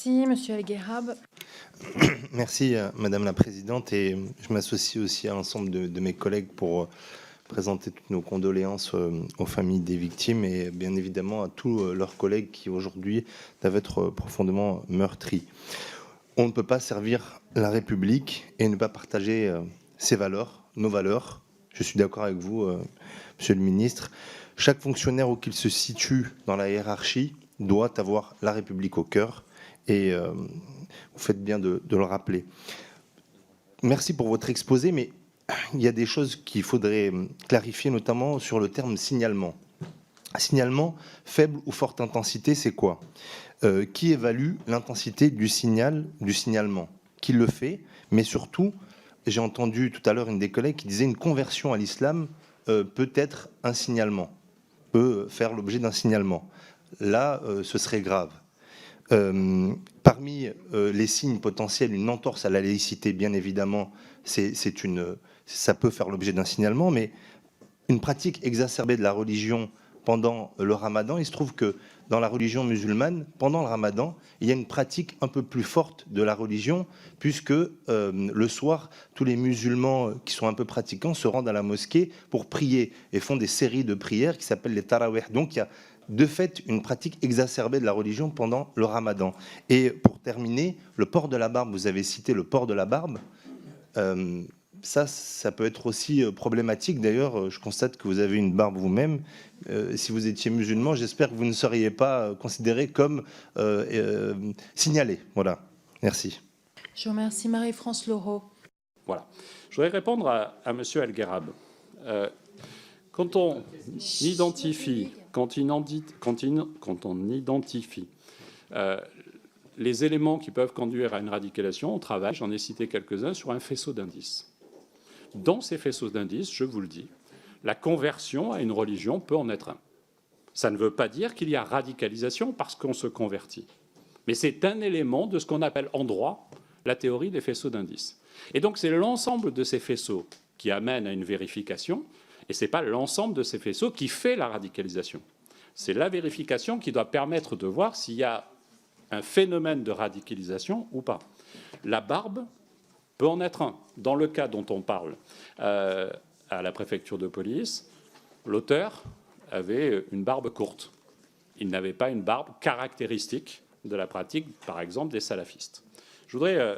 Merci, Monsieur El Guerrab. Merci, Madame la Présidente, et je m'associe aussi à l'ensemble de mes collègues pour présenter toutes nos condoléances aux familles des victimes et bien évidemment à tous leurs collègues qui aujourd'hui doivent être profondément meurtris. On ne peut pas servir la République et ne pas partager ses valeurs, nos valeurs. Je suis d'accord avec vous, Monsieur le Ministre. Chaque fonctionnaire où qu'il se situe dans la hiérarchie doit avoir la République au cœur et vous faites bien de le rappeler. Merci pour votre exposé, mais il y a des choses qu'il faudrait clarifier, notamment sur le terme signalement. Signalement, faible ou forte intensité, c'est quoi? Qui évalue l'intensité du signalement? Qui le fait? Mais surtout, j'ai entendu tout à l'heure une des collègues qui disait une conversion à l'islam peut être un signalement, peut faire l'objet d'un signalement. Là, ce serait grave. Parmi les signes potentiels, une entorse à la laïcité, bien évidemment, ça peut faire l'objet d'un signalement, mais une pratique exacerbée de la religion pendant le ramadan, il se trouve que dans la religion musulmane, pendant le ramadan, il y a une pratique un peu plus forte de la religion, puisque le soir, tous les musulmans qui sont un peu pratiquants se rendent à la mosquée pour prier et font des séries de prières qui s'appellent les tarawih. Donc il y a de fait une pratique exacerbée de la religion pendant le ramadan. Et pour terminer, le port de la barbe, vous avez cité le port de la barbe, ça peut être aussi problématique. D'ailleurs, je constate que vous avez une barbe vous-même. Si vous étiez musulman, j'espère que vous ne seriez pas considéré comme signalé. Voilà. Merci. Je vous remercie, Marie-France Laureau. Voilà. Je voudrais répondre à M. El Guerrab. Quand on identifie, les éléments qui peuvent conduire à une radicalisation, on travaille, j'en ai cité quelques-uns, sur un faisceau d'indices. Dans ces faisceaux d'indices, je vous le dis, la conversion à une religion peut en être un. Ça ne veut pas dire qu'il y a radicalisation parce qu'on se convertit. Mais c'est un élément de ce qu'on appelle en droit la théorie des faisceaux d'indices. Et donc c'est l'ensemble de ces faisceaux qui amène à une vérification, et ce n'est pas l'ensemble de ces faisceaux qui fait la radicalisation. C'est la vérification qui doit permettre de voir s'il y a un phénomène de radicalisation ou pas. La barbe peut en être un. Dans le cas dont on parle à la préfecture de police, l'auteur avait une barbe courte. Il n'avait pas une barbe caractéristique de la pratique, par exemple, des salafistes. Je voudrais